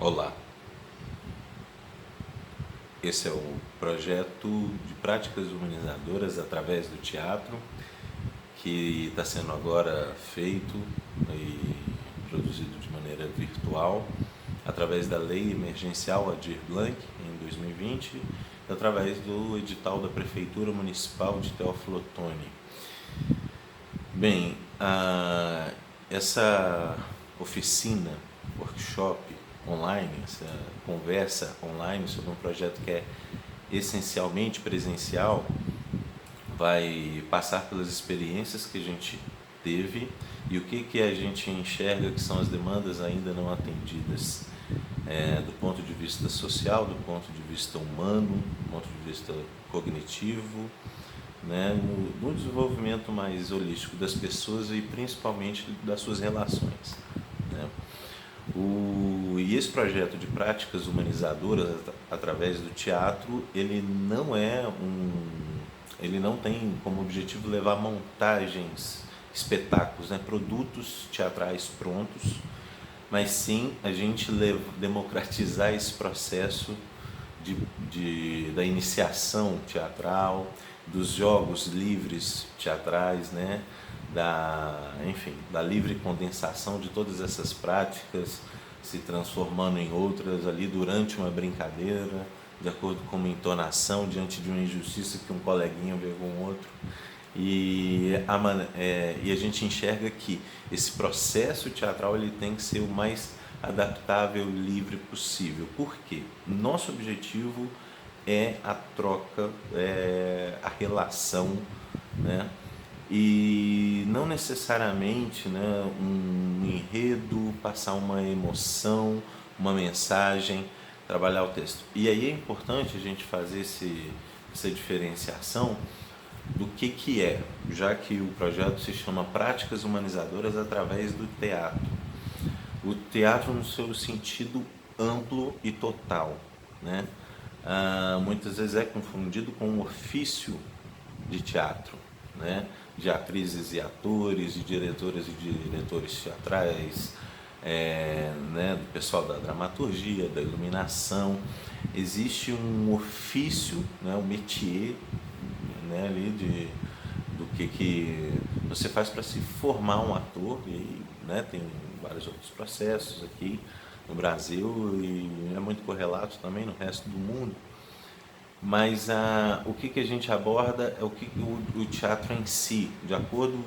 Olá, esse é o projeto de práticas humanizadoras através do teatro, que está sendo agora feito e produzido de maneira virtual, através da Lei Emergencial Aldir Blanc, em 2020, e através do edital da Prefeitura Municipal de Teófilo Otoni. Bem, essa oficina, workshop online, essa conversa online sobre um projeto que é essencialmente presencial, vai passar pelas experiências que a gente teve e o que a gente enxerga que são as demandas ainda não atendidas, do ponto de vista social, do ponto de vista humano, do ponto de vista cognitivo, né, no desenvolvimento mais holístico das pessoas e principalmente das suas relações, né. E esse projeto de práticas humanizadoras através do teatro, ele não tem como objetivo levar montagens, espetáculos, né, produtos teatrais prontos, mas sim a gente democratizar esse processo da iniciação teatral, dos jogos livres teatrais, né? Da livre condensação de todas essas práticas, se transformando em outras ali durante uma brincadeira, de acordo com uma entonação diante de uma injustiça que um coleguinha vê com o outro. E a gente enxerga que esse processo teatral ele tem que ser o mais adaptável e livre possível. Por quê? Nosso objetivo é a troca, a relação, né? E não necessariamente, né, um enredo, passar uma emoção, uma mensagem, trabalhar o texto. E aí é importante a gente fazer essa diferenciação do que é, já que o projeto se chama Práticas Humanizadoras através do teatro. O teatro no seu sentido amplo e total, né? Muitas vezes é confundido com o ofício de teatro, né? De atrizes e atores, de diretoras e diretores teatrais, né? Do pessoal da dramaturgia, da iluminação. Existe um ofício, né? Um métier, né? Ali do que você faz para se formar um ator, e né? Tem vários outros processos aqui no Brasil e é muito correlato também no resto do mundo. Mas o que a gente aborda é o teatro em si, de acordo,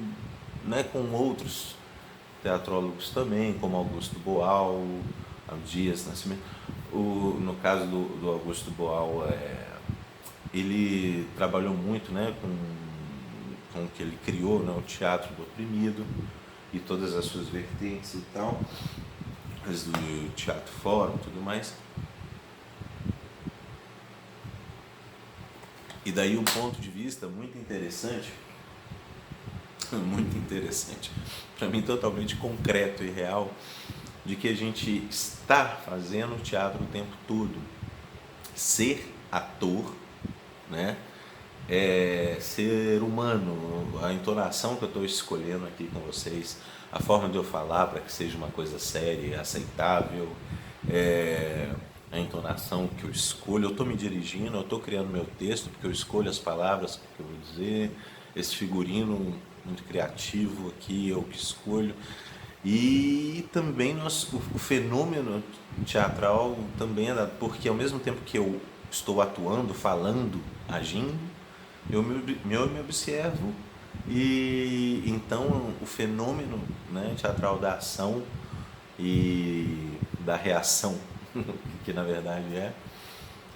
né, com outros teatrólogos também, como Augusto Boal, Dias Nascimento. No caso do Augusto Boal, ele trabalhou muito, né, com o que ele criou, né, o teatro do oprimido e todas as suas vertentes e tal, do teatro fórum e tudo mais. E daí um ponto de vista muito interessante, para mim totalmente concreto e real, de que a gente está fazendo teatro o tempo todo. Ser ator, né? É ser humano, a entonação que eu estou escolhendo aqui com vocês, a forma de eu falar para que seja uma coisa séria, aceitável, a entonação que eu escolho, eu estou me dirigindo, eu estou criando meu texto, porque eu escolho as palavras que eu vou dizer, esse figurino muito criativo aqui, eu que escolho. E também o fenômeno teatral também é dado, porque ao mesmo tempo que eu estou atuando, falando, agindo, eu me observo e então o fenômeno, né, teatral da ação e da reação, que na verdade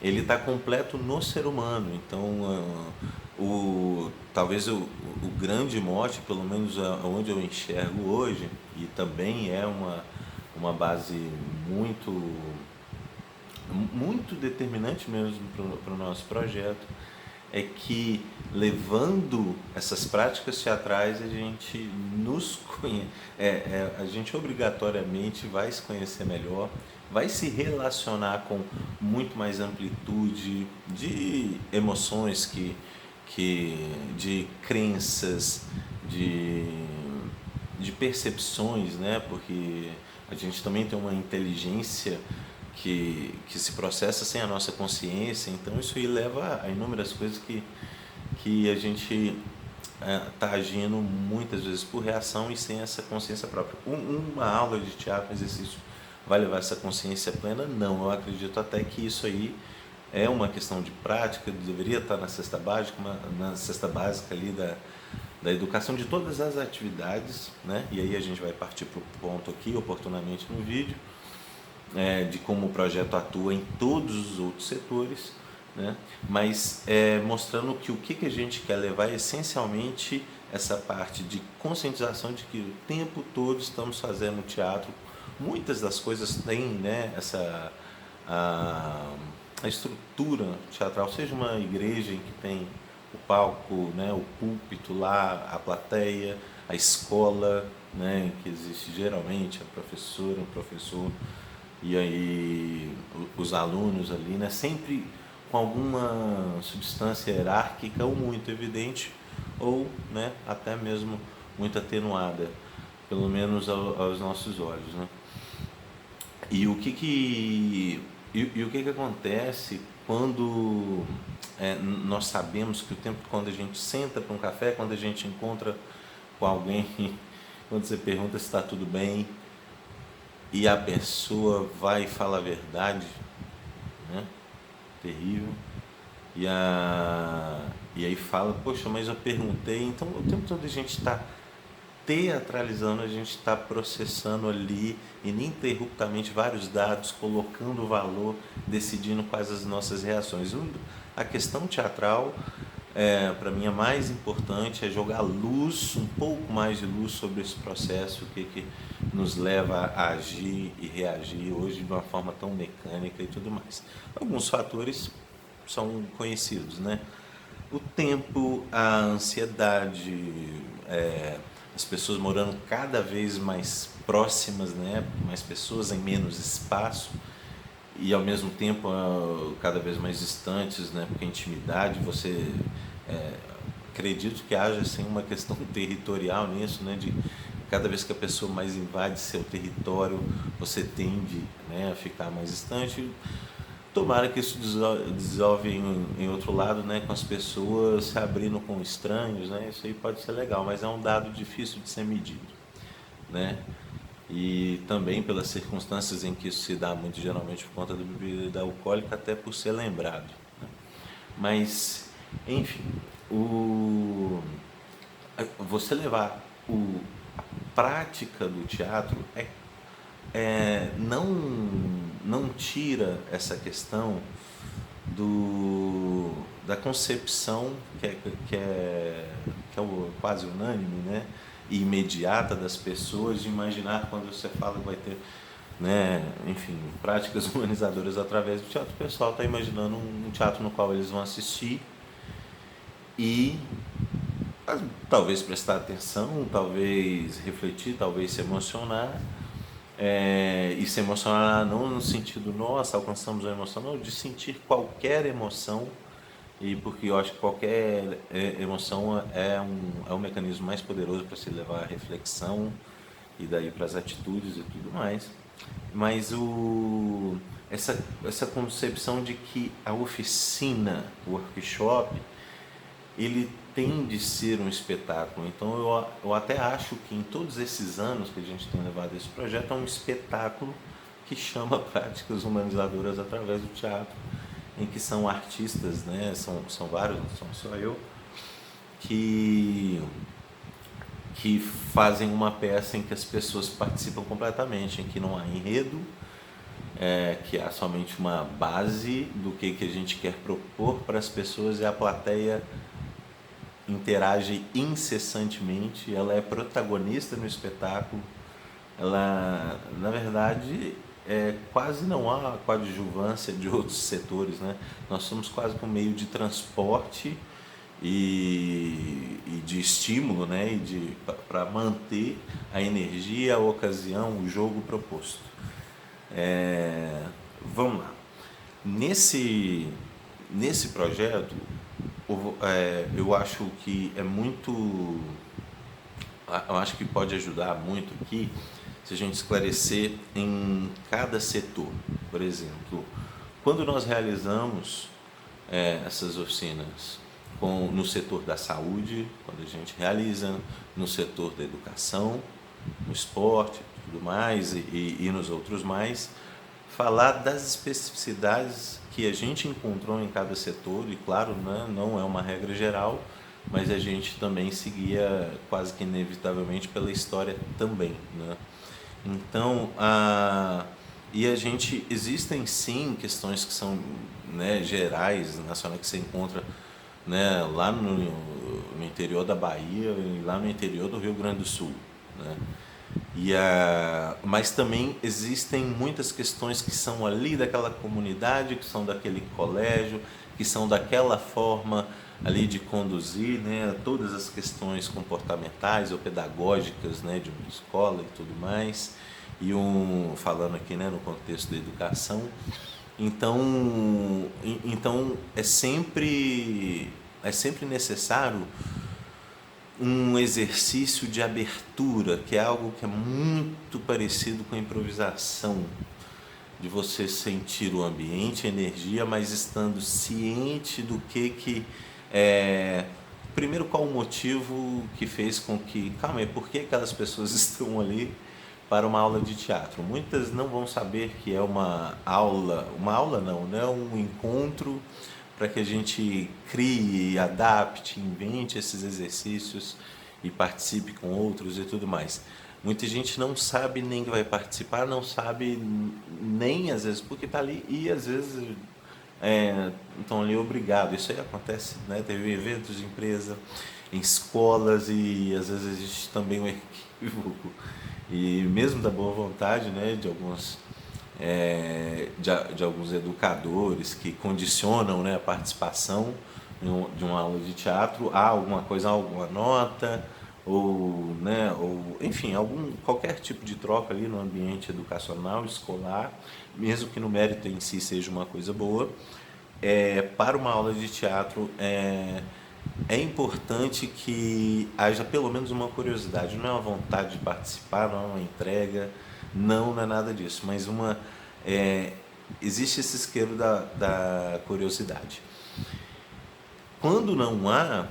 ele está completo no ser humano. Então, talvez o grande mote, pelo menos onde eu enxergo hoje, e também é uma base muito determinante mesmo para o nosso projeto, é que levando essas práticas teatrais a gente a gente obrigatoriamente vai se conhecer melhor, vai se relacionar com muito mais amplitude de emoções de crenças, de percepções, né? Porque a gente também tem uma inteligência que se processa sem a nossa consciência. Então isso aí leva a inúmeras coisas que a gente está agindo muitas vezes por reação e sem essa consciência própria. Uma aula de teatro, um exercício, vai levar essa consciência plena? Não, eu acredito até que isso aí é uma questão de prática, deveria estar na cesta básica ali da educação de todas as atividades, né? E aí a gente vai partir para o ponto aqui, oportunamente no vídeo, de como o projeto atua em todos os outros setores, né? Mas mostrando que o que a gente quer levar é essencialmente essa parte de conscientização de que o tempo todo estamos fazendo teatro. Muitas das coisas têm, né, a estrutura teatral, seja uma igreja em que tem o palco, né, o púlpito lá, a plateia, a escola, né, em que existe geralmente a professora, o professor e aí os alunos ali, né, sempre com alguma substância hierárquica ou muito evidente ou, né, até mesmo muito atenuada, pelo menos aos nossos olhos, né? E o que acontece quando nós sabemos que o tempo, quando a gente senta para um café, quando a gente encontra com alguém, quando você pergunta se está tudo bem e a pessoa vai e fala a verdade, né? Terrível. E aí fala, poxa, mas eu perguntei. Então o tempo todo a gente está teatralizando, a gente está processando ali ininterruptamente vários dados, colocando valor, decidindo quais as nossas reações. A questão teatral, para mim, a mais importante é jogar luz, um pouco mais de luz sobre esse processo, o que nos leva a agir e reagir hoje de uma forma tão mecânica e tudo mais. Alguns fatores são conhecidos, né? O tempo, a ansiedade, as pessoas morando cada vez mais próximas, né? Mais pessoas em menos espaço e ao mesmo tempo cada vez mais distantes, né? Porque a intimidade, você acredito que haja assim uma questão territorial nisso, né? De cada vez que a pessoa mais invade seu território, você tende, né, a ficar mais distante. Tomara que isso desenvolve em outro lado, né, com as pessoas se abrindo com estranhos, né? Isso aí pode ser legal, mas é um dado difícil de ser medido, né? E também pelas circunstâncias em que isso se dá muito, geralmente por conta da bebida alcoólica, até por ser lembrado, né? Mas, enfim, você levar a prática do teatro não tira essa questão da concepção que é quase unânime, né, e imediata das pessoas de imaginar quando você fala que vai ter, né, enfim, práticas humanizadoras através do teatro. O pessoal está imaginando um teatro no qual eles vão assistir e talvez prestar atenção, talvez refletir, talvez se emocionar. E se emocionar não no sentido, nossa, alcançamos uma emoção, não, de sentir qualquer emoção, e porque eu acho que qualquer emoção é um mecanismo mais poderoso para se levar à reflexão e daí para as atitudes e tudo mais. Mas essa concepção de que a oficina, o workshop, ele tem de ser um espetáculo. Então eu até acho que em todos esses anos que a gente tem levado esse projeto, é um espetáculo que chama práticas humanizadoras através do teatro, em que são artistas, né? São vários, não são só eu, que fazem uma peça em que as pessoas participam completamente, em que não há enredo, que há somente uma base do que a gente quer propor para as pessoas, e a plateia interage incessantemente, ela é protagonista no espetáculo, ela, na verdade, quase não há coadjuvância de outros setores, né? Nós somos quase que um meio de transporte e de estímulo, né? Para manter a energia, a ocasião, o jogo proposto. Vamos lá. Nesse projeto, eu acho que eu acho que pode ajudar muito aqui se a gente esclarecer em cada setor. Por exemplo, quando nós realizamos essas oficinas no setor da saúde, quando a gente realiza no setor da educação, no esporte, tudo mais, e nos outros mais, falar das especificidades que a gente encontrou em cada setor, e claro, né, não é uma regra geral, mas a gente também seguia quase que inevitavelmente pela história também, né? Então, e a gente, existem sim questões que são, né, gerais, nacionais, que você encontra, né, lá no interior da Bahia e lá no interior do Rio Grande do Sul, né? Mas também existem muitas questões que são ali daquela comunidade, que são daquele colégio, que são daquela forma ali de conduzir, né, todas as questões comportamentais ou pedagógicas, né, de uma escola e tudo mais. Falando aqui, né, no contexto da educação, então é sempre necessário um exercício de abertura, que é algo que é muito parecido com a improvisação, de você sentir o ambiente, a energia, mas estando ciente do que primeiro, qual o motivo que fez com que, calma aí, por que aquelas pessoas estão ali para uma aula de teatro? Muitas não vão saber que é uma aula não, né? Um encontro para que a gente crie, adapte, invente esses exercícios e participe com outros e tudo mais. Muita gente não sabe nem que vai participar, não sabe nem às vezes porque está ali e às vezes estão ali obrigado. Isso aí acontece, né? Teve eventos de empresa, em escolas, e às vezes existe também um equívoco e mesmo da boa vontade, né, de alguns educadores que condicionam, né, a participação de uma aula de teatro a alguma coisa, a alguma nota, ou, né, ou enfim, qualquer tipo de troca ali no ambiente educacional, escolar, mesmo que no mérito em si seja uma coisa boa. Para uma aula de teatro é importante que haja pelo menos uma curiosidade, não é uma vontade de participar, não é uma entrega, não é nada disso, mas existe esse isqueiro da curiosidade. Quando não há,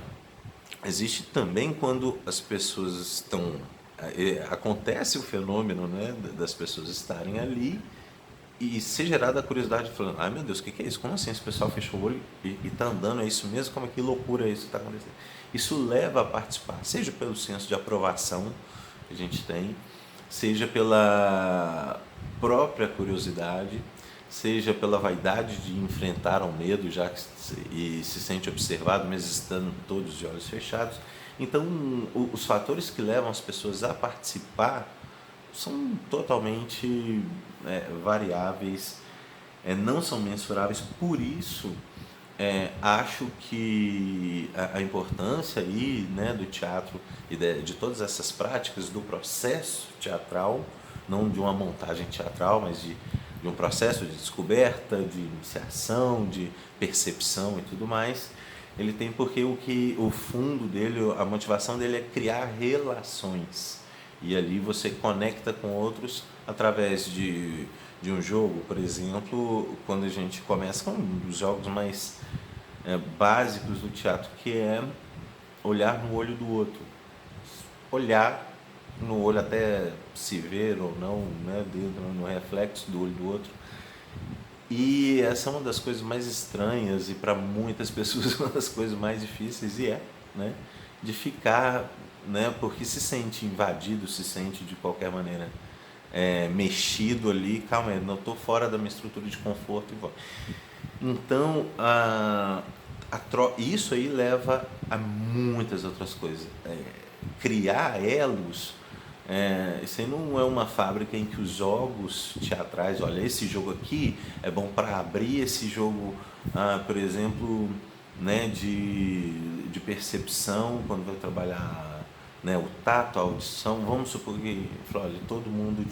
existe também quando as pessoas estão. Acontece o fenômeno, né, das pessoas estarem ali e ser gerada a curiosidade, falando: ai meu Deus, o que é isso? Como assim esse pessoal fechou o olho e está andando? É isso mesmo? Como é que loucura é isso que está acontecendo? Isso leva a participar, seja pelo senso de aprovação que a gente tem, seja pela própria curiosidade, seja pela vaidade de enfrentar o medo, e se sente observado, mesmo estando todos de olhos fechados. Então, os fatores que levam as pessoas a participar são totalmente variáveis, não são mensuráveis. Por isso, acho que a importância aí, né, do teatro e de todas essas práticas do processo teatral, não de uma montagem teatral, mas de um processo de descoberta, de iniciação, de percepção e tudo mais, ele tem porque o fundo dele, a motivação dele é criar relações. E ali você conecta com outros através de um jogo, por exemplo, quando a gente começa com um dos jogos mais básicos do teatro, que é olhar no olho do outro. Olhar no olho até se ver ou não, né, dentro, no reflexo do olho do outro. E essa é uma das coisas mais estranhas e para muitas pessoas uma das coisas mais difíceis, né, de ficar, né, porque se sente invadido, se sente de qualquer maneira mexido ali. Calma aí, não estou fora da minha estrutura de conforto e volta. Então, isso aí leva a muitas outras coisas. Criar elos, isso aí não é uma fábrica em que os jogos teatrais, olha, esse jogo aqui é bom para abrir, esse jogo, por exemplo, né, de percepção, quando vai trabalhar, né, o tato, a audição. Vamos supor que, olha, todo mundo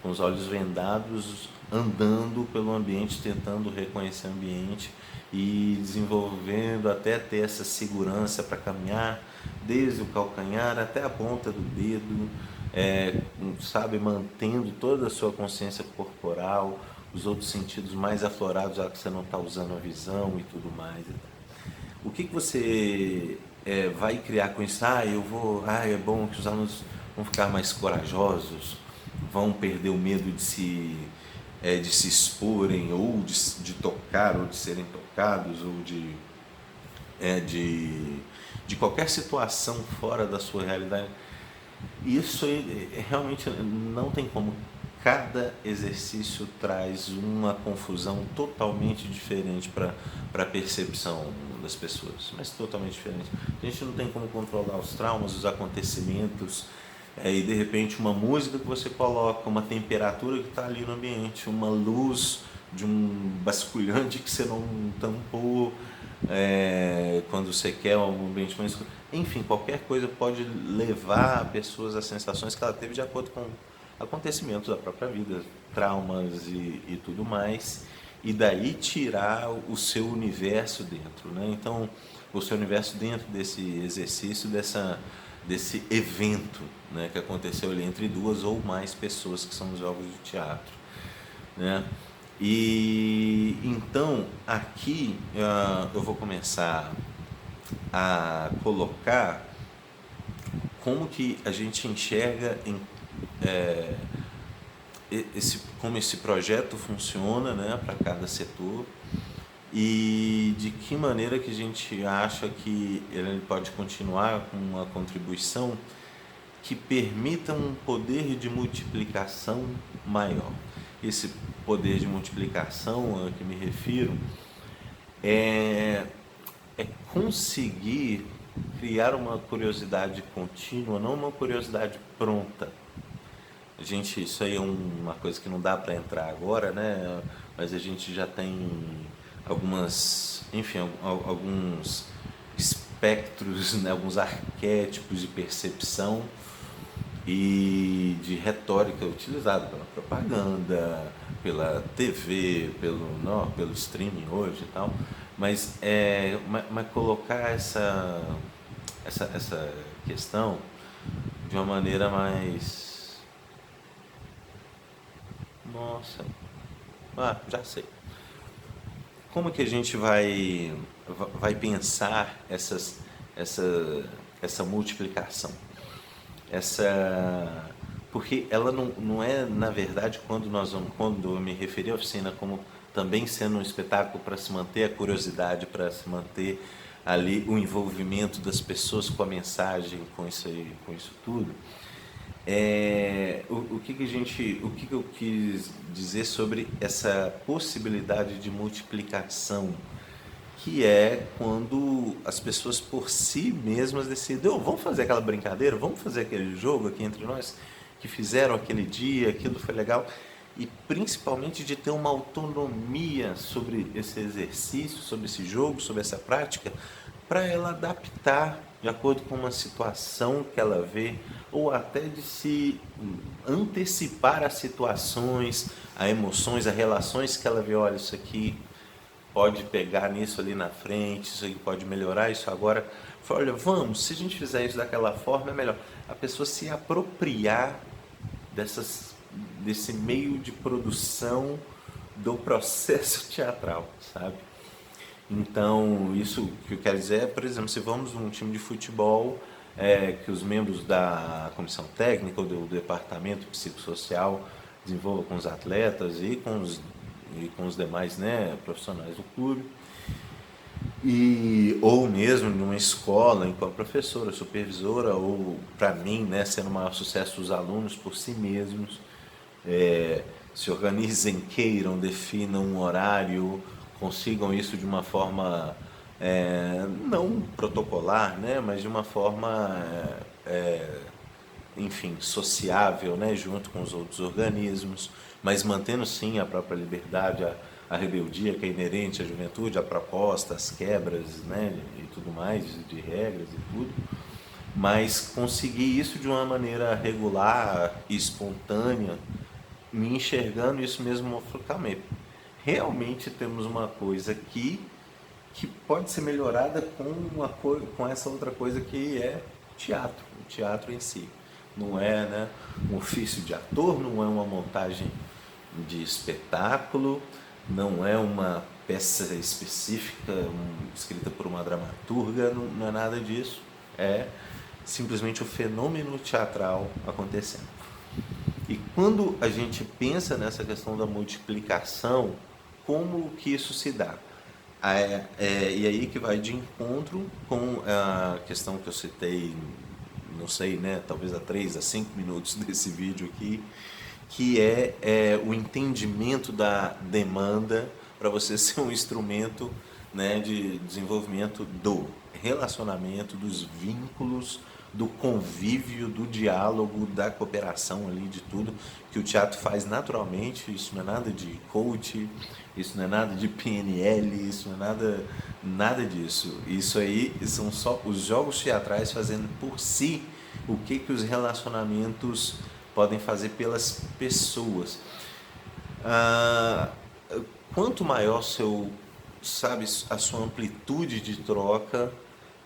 com os olhos vendados, andando pelo ambiente, tentando reconhecer o ambiente e desenvolvendo até ter essa segurança para caminhar, desde o calcanhar até a ponta do dedo, sabe, mantendo toda a sua consciência corporal, os outros sentidos mais aflorados, já que você não está usando a visão e tudo mais. O que você vai criar com isso? É bom que os alunos vão ficar mais corajosos, vão perder o medo de se exporem, ou de tocar, ou de serem tocados, ou de qualquer situação fora da sua realidade. Isso realmente não tem como. Cada exercício traz uma confusão totalmente diferente para a percepção das pessoas, mas totalmente diferente. A gente não tem como controlar os traumas, os acontecimentos, e de repente uma música que você coloca, uma temperatura que está ali no ambiente, uma luz de um basculhante que você não tampou, quando você quer um ambiente mais escuro. Enfim, qualquer coisa pode levar a pessoas a sensações que ela teve de acordo com acontecimentos da própria vida, traumas e tudo mais, e daí tirar o seu universo dentro, né? Então, o seu universo dentro desse exercício, desse evento, né, que aconteceu ali entre duas ou mais pessoas, que são os jogos de teatro, né? E então aqui eu vou começar a colocar como que a gente enxerga como esse projeto funciona, né, para cada setor, e de que maneira que a gente acha que ele pode continuar com uma contribuição que permita um poder de multiplicação maior. Esse poder de multiplicação a que me refiro é conseguir criar uma curiosidade contínua, não uma curiosidade pronta. Isso aí é uma coisa que não dá para entrar agora, né? Mas a gente já tem alguns espectros, né? Alguns arquétipos de percepção e de retórica utilizada pela propaganda, pela TV, pelo streaming hoje e tal. Mas colocar essa questão de uma maneira mais... Nossa, já sei. Como que a gente vai pensar essa multiplicação? Porque ela não é, na verdade, quando eu me referi à oficina como também sendo um espetáculo para se manter a curiosidade, para se manter ali o envolvimento das pessoas com a mensagem, com isso tudo. O que eu quis dizer sobre essa possibilidade de multiplicação, que é quando as pessoas por si mesmas decidem, vamos fazer aquela brincadeira, vamos fazer aquele jogo aqui entre nós, que fizeram aquele dia, aquilo foi legal, e principalmente de ter uma autonomia sobre esse exercício, sobre esse jogo, sobre essa prática, para ela adaptar de acordo com uma situação que ela vê, ou até de se antecipar a situações, a emoções, a relações que ela vê. Olha, isso aqui pode pegar nisso ali na frente, isso aqui pode melhorar isso agora. Olha, se a gente fizer isso daquela forma é melhor. A pessoa se apropriar desse meio de produção do processo teatral, sabe? Então, isso que eu quero dizer é, por exemplo, se vamos num time de futebol, que os membros da comissão técnica ou do departamento psicossocial desenvolvam com os atletas e com os demais, né, profissionais do clube, ou mesmo numa escola, em que a professora, supervisora, ou para mim, né, sendo o maior sucesso os alunos por si mesmos, se organizem, queiram, definam um horário, consigam isso de uma forma não protocolar, né, mas de uma forma, enfim, sociável, né, junto com os outros organismos, mas mantendo sim a própria liberdade, a rebeldia que é inerente à juventude, a proposta, as quebras, né, e tudo mais, de regras e tudo, mas conseguir isso de uma maneira regular e espontânea, me enxergando isso mesmo localmente. Realmente temos uma coisa aqui que pode ser melhorada com essa outra coisa que é teatro, o teatro em si. Não é, né, um ofício de ator, não é uma montagem de espetáculo, não é uma peça específica escrita por uma dramaturga, não é nada disso. É simplesmente o fenômeno teatral acontecendo. E quando a gente pensa nessa questão da multiplicação, como que isso se dá? E aí que vai de encontro com a questão que eu citei, não sei, né, talvez há 3 a 5 minutos desse vídeo aqui, que é o entendimento da demanda para você ser um instrumento, né, de desenvolvimento do relacionamento, dos vínculos, do convívio, do diálogo, da cooperação ali, de tudo que o teatro faz naturalmente. Isso não é nada de coach, isso não é nada de PNL, isso não é nada disso. Isso aí são só os jogos teatrais fazendo por si o que os relacionamentos podem fazer pelas pessoas. Quanto maior a sua amplitude de troca,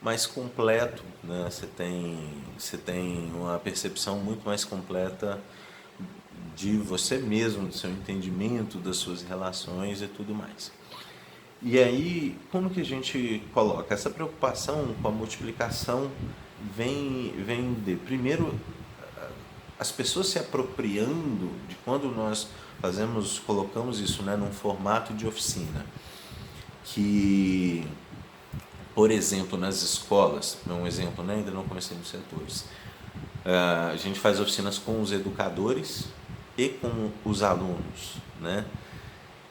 mais completo, né? Você tem uma percepção muito mais completa de você mesmo, do seu entendimento, das suas relações e tudo mais. E aí, como que a gente coloca? Essa preocupação com a multiplicação vem de, primeiro, as pessoas se apropriando de quando nós colocamos isso, né, num formato de oficina, que, por exemplo, nas escolas, é um exemplo, né, ainda não comecei nos setores, a gente faz oficinas com os educadores e com os alunos, né?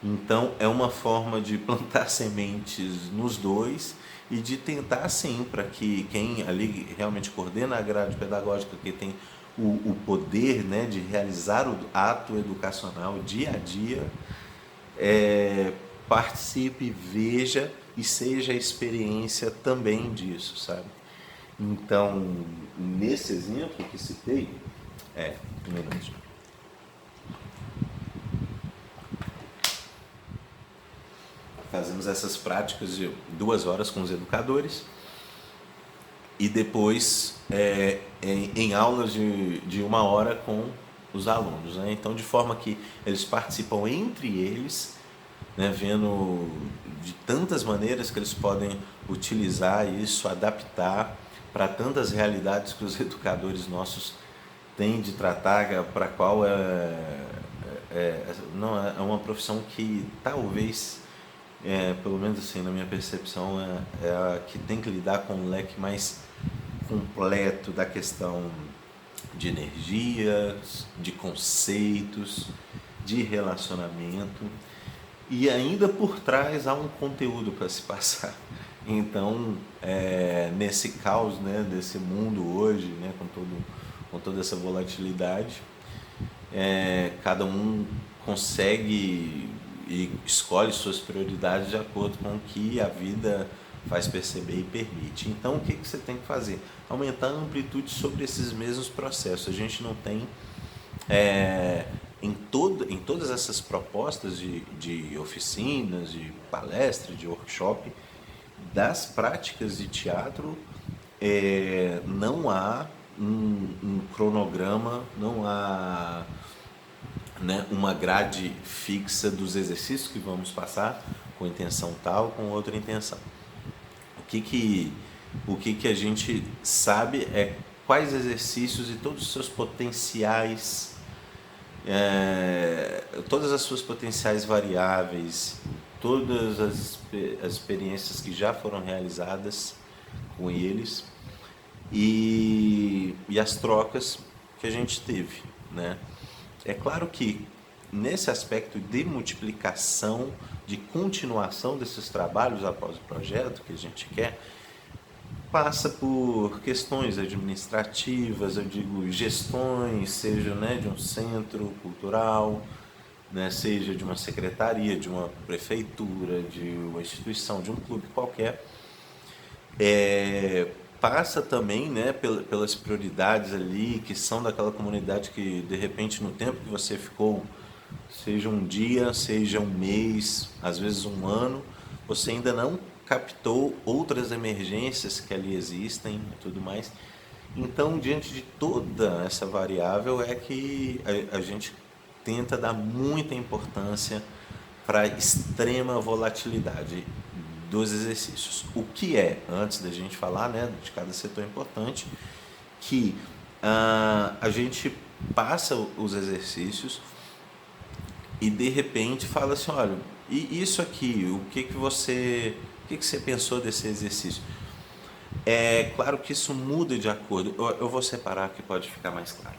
Então é uma forma de plantar sementes nos dois e de tentar, sim, para que quem ali realmente coordena a grade pedagógica, que tem o poder, né, de realizar o ato educacional dia a dia, participe, veja e seja a experiência também disso, sabe? Então, nesse exemplo que citei, um minuto. Fazemos essas práticas de 2 horas com os educadores e depois em aulas de 1 hora com os alunos, né? Então, de forma que eles participam entre eles, né, vendo de tantas maneiras que eles podem utilizar isso, adaptar para tantas realidades que os educadores nossos têm de tratar, para a qual não, é uma profissão que talvez, pelo menos assim, na minha percepção, é a que tem que lidar com um leque mais completo da questão de energias, de conceitos, de relacionamento, e ainda por trás há um conteúdo para se passar. Então, nesse caos, né, desse mundo hoje, né, com toda essa volatilidade, cada um consegue e escolhe suas prioridades de acordo com o que a vida faz perceber e permite. Então, o que você tem que fazer? Aumentar a amplitude sobre esses mesmos processos. A gente não tem, em todas essas propostas de oficinas, de palestra, de workshop, das práticas de teatro, não há um cronograma, não há, né, uma grade fixa dos exercícios que vamos passar com intenção tal, com outra intenção. O que a gente sabe é quais exercícios e todos os seus potenciais, todas as suas potenciais variáveis, todas as experiências que já foram realizadas com eles e as trocas que a gente teve, né? É claro que nesse aspecto de multiplicação, de continuação desses trabalhos após o projeto que a gente quer, passa por questões administrativas, eu digo gestões, seja, né, de um centro cultural, né, seja de uma secretaria, de uma prefeitura, de uma instituição, de um clube qualquer. Passa também, né, pelas prioridades ali que são daquela comunidade que de repente no tempo que você ficou, seja um dia, seja um mês, às vezes um ano, você ainda não captou outras emergências que ali existem e tudo mais. Então, diante de toda essa variável é que a gente tenta dar muita importância para a extrema volatilidade dos exercícios. O que é, antes da gente falar, né, de cada setor importante, que a gente passa os exercícios e de repente fala assim, olha, e isso aqui, o que você pensou desse exercício? É claro que isso muda de acordo. Eu vou separar que pode ficar mais claro.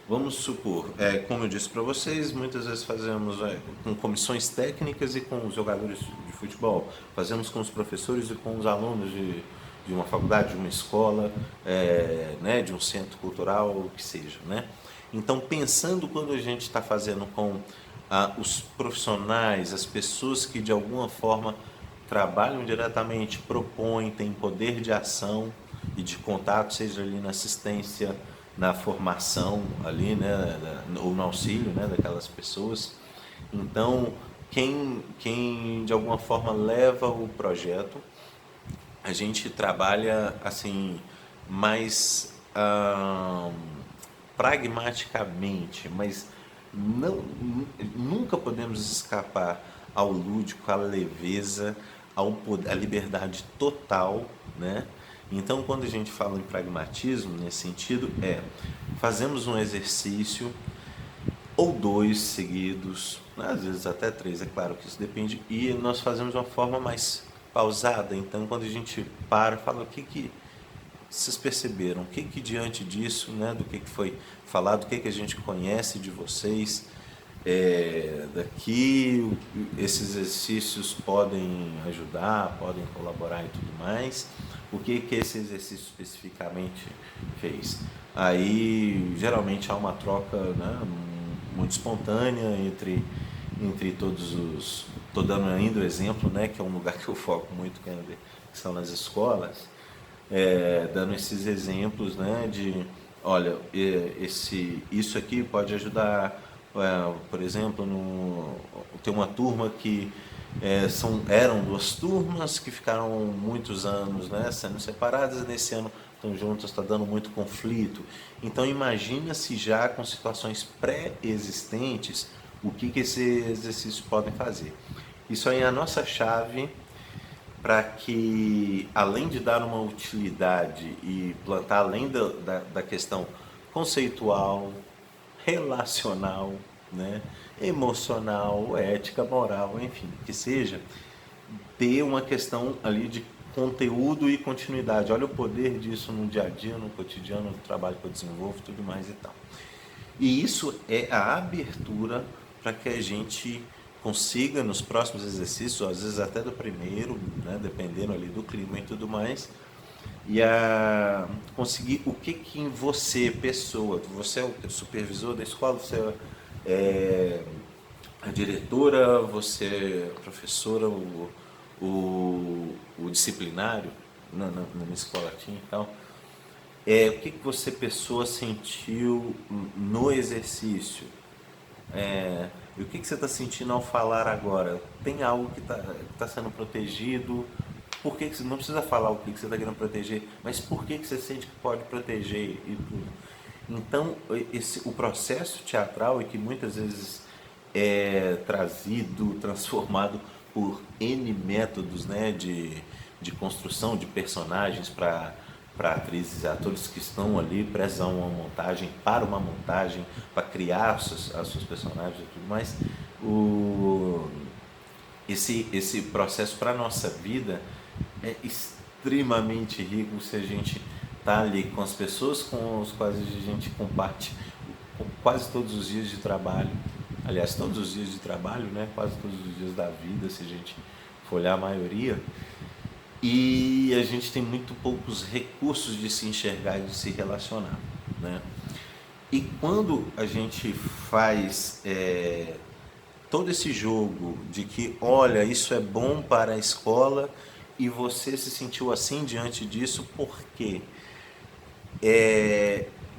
Vamos supor, como eu disse para vocês, muitas vezes fazemos com comissões técnicas e com os jogadores de futebol, fazemos com os professores e com os alunos de uma faculdade, de uma escola, né, de um centro cultural, o que seja, né? Então, pensando quando a gente está fazendo com os profissionais, as pessoas que de alguma forma trabalham diretamente, propõem, têm poder de ação e de contato, seja ali na assistência, na formação ali, né, ou no auxílio, né, daquelas pessoas. Então, quem de alguma forma leva o projeto, a gente trabalha assim mais pragmaticamente, mas não, nunca podemos escapar ao lúdico, à leveza, à liberdade total, né? Então, quando a gente fala em pragmatismo, nesse sentido, fazemos um exercício ou dois seguidos, às vezes até três, é claro que isso depende, e nós fazemos de uma forma mais pausada. Então, quando a gente para, fala o que vocês perceberam, o que diante disso, né, do que foi falado, o que a gente conhece de vocês, daqui esses exercícios podem ajudar, podem colaborar e tudo mais. O que esse exercício especificamente fez? Aí geralmente há uma troca, né, muito espontânea entre todos os. Estou dando ainda o exemplo, né, que é um lugar que eu foco muito, que são nas escolas, dando esses exemplos, né, de, olha, isso aqui pode ajudar, por exemplo, tem uma turma que eram duas turmas que ficaram muitos anos, né, sendo separadas, e nesse ano estão juntas, está dando muito conflito. Então imagina se já com situações pré-existentes, o que esses exercícios podem fazer. Isso aí é a nossa chave para que, além de dar uma utilidade e plantar além da questão conceitual, relacional, né, emocional, ética, moral, enfim, que seja, ter uma questão ali de conteúdo e continuidade. Olha o poder disso no dia a dia, no cotidiano, no trabalho que eu desenvolvo, tudo mais e tal. E isso é a abertura para que a gente consiga nos próximos exercícios, às vezes até do primeiro, né, dependendo ali do clima e tudo mais, e conseguir o que em você, pessoa, você é o supervisor da escola, você é a diretora, você é a professora, o disciplinário, na minha escola tinha e tal. O que você, pessoa, sentiu no exercício? E o que você está sentindo ao falar agora? Tem algo que tá sendo protegido? Por que você não precisa falar o que você está querendo proteger, mas por que você sente que pode proteger e tudo? Então, o processo teatral, e que muitas vezes é trazido, transformado por N métodos, né, de construção de personagens para atrizes e atores que estão ali prestes a uma montagem, para uma montagem, para criar as seus personagens e tudo mais. Esse processo para a nossa vida é extremamente rico se a gente está ali com as pessoas com as quais a gente comparte quase todos os dias de trabalho. Aliás, todos os dias de trabalho, né? Quase todos os dias da vida, se a gente for olhar a maioria. E a gente tem muito poucos recursos de se enxergar e de se relacionar, né? E quando a gente faz todo esse jogo de que, olha, isso é bom para a escola e você se sentiu assim diante disso, por quê?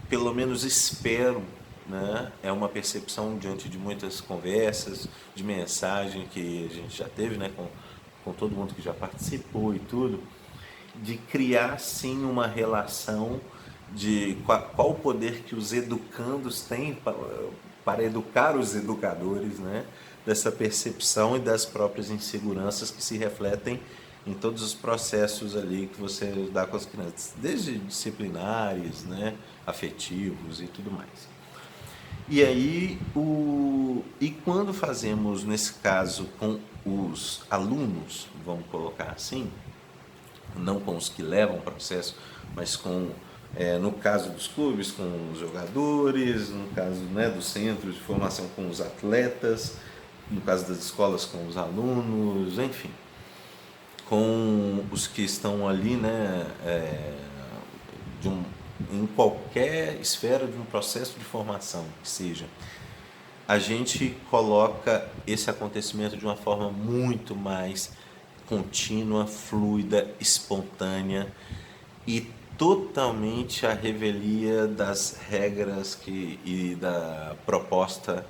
Pelo menos espero, né? É uma percepção diante de muitas conversas, de mensagem que a gente já teve, né, com todo mundo que já participou e tudo, de criar sim uma relação de qual o poder que os educandos têm para educar os educadores, né, dessa percepção e das próprias inseguranças que se refletem em todos os processos ali que você dá com as crianças, desde disciplinares, né, afetivos e tudo mais. E aí, e quando fazemos, nesse caso, com os alunos, vamos colocar assim, não com os que levam o processo, mas com, no caso dos clubes, com os jogadores, no caso, né, dos centros de formação com os atletas, no caso das escolas com os alunos, enfim, com os que estão ali, né, de um, em qualquer esfera de um processo de formação que seja, a gente coloca esse acontecimento de uma forma muito mais contínua, fluida, espontânea e totalmente à revelia das regras e da proposta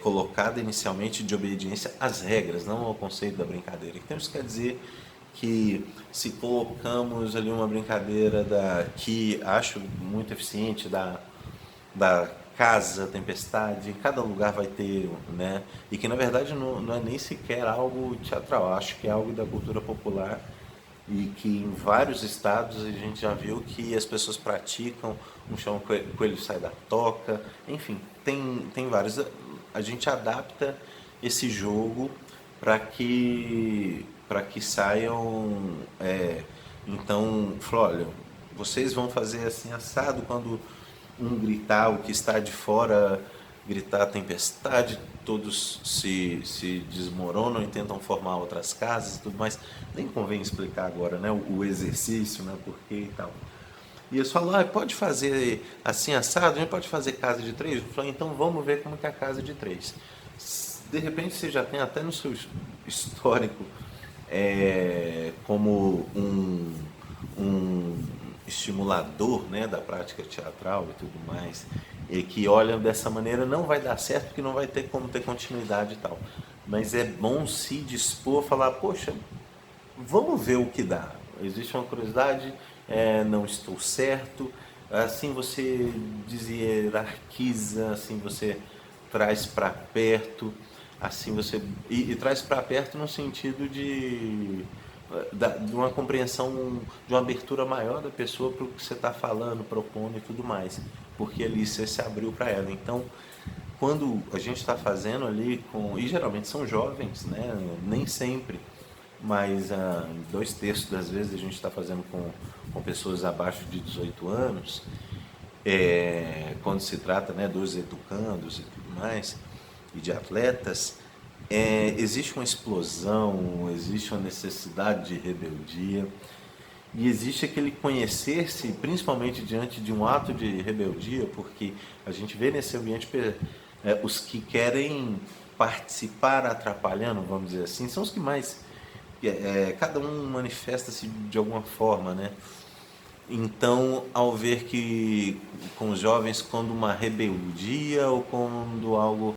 colocada inicialmente de obediência às regras, não ao conceito da brincadeira. Então isso quer dizer que se colocamos ali uma brincadeira que acho muito eficiente da casa, tempestade, em cada lugar vai ter, né? E que na verdade não é nem sequer algo teatral, acho que é algo da cultura popular e que em vários estados a gente já viu que as pessoas praticam, um chama coelho sai da toca, enfim, tem vários. A gente adapta esse jogo para que saiam, então, falou, olha, vocês vão fazer assim assado quando um gritar, o que está de fora gritar a tempestade, todos se desmoronam e tentam formar outras casas e tudo mais. Nem convém explicar agora, né, o exercício, né, porquê e tal. E eles falam, pode fazer assim assado, a gente pode fazer casa de três? Eu falei, então vamos ver como que é a casa de três. De repente você já tem até no seu histórico como um estimulador, né, da prática teatral e tudo mais, e que olham dessa maneira não vai dar certo porque não vai ter como ter continuidade e tal. Mas é bom se dispor a falar, poxa, vamos ver o que dá. Existe uma curiosidade, não estou certo. Assim você deshierarquiza, assim você traz para perto, assim você e traz para perto no sentido de uma compreensão, de uma abertura maior da pessoa para o que você está falando, propondo e tudo mais, porque ali você se abriu para ela. Então, quando a gente está fazendo ali e geralmente são jovens, né? Nem sempre, mas 2/3 das vezes a gente está fazendo com pessoas abaixo de 18 anos, quando se trata, né, dos educandos e tudo mais, e de atletas, existe uma explosão, existe uma necessidade de rebeldia, e existe aquele conhecer-se, principalmente diante de um ato de rebeldia, porque a gente vê nesse ambiente os que querem participar atrapalhando, vamos dizer assim, são os que mais cada um manifesta-se de alguma forma, né? Então, ao ver que com os jovens, quando uma rebeldia ou quando algo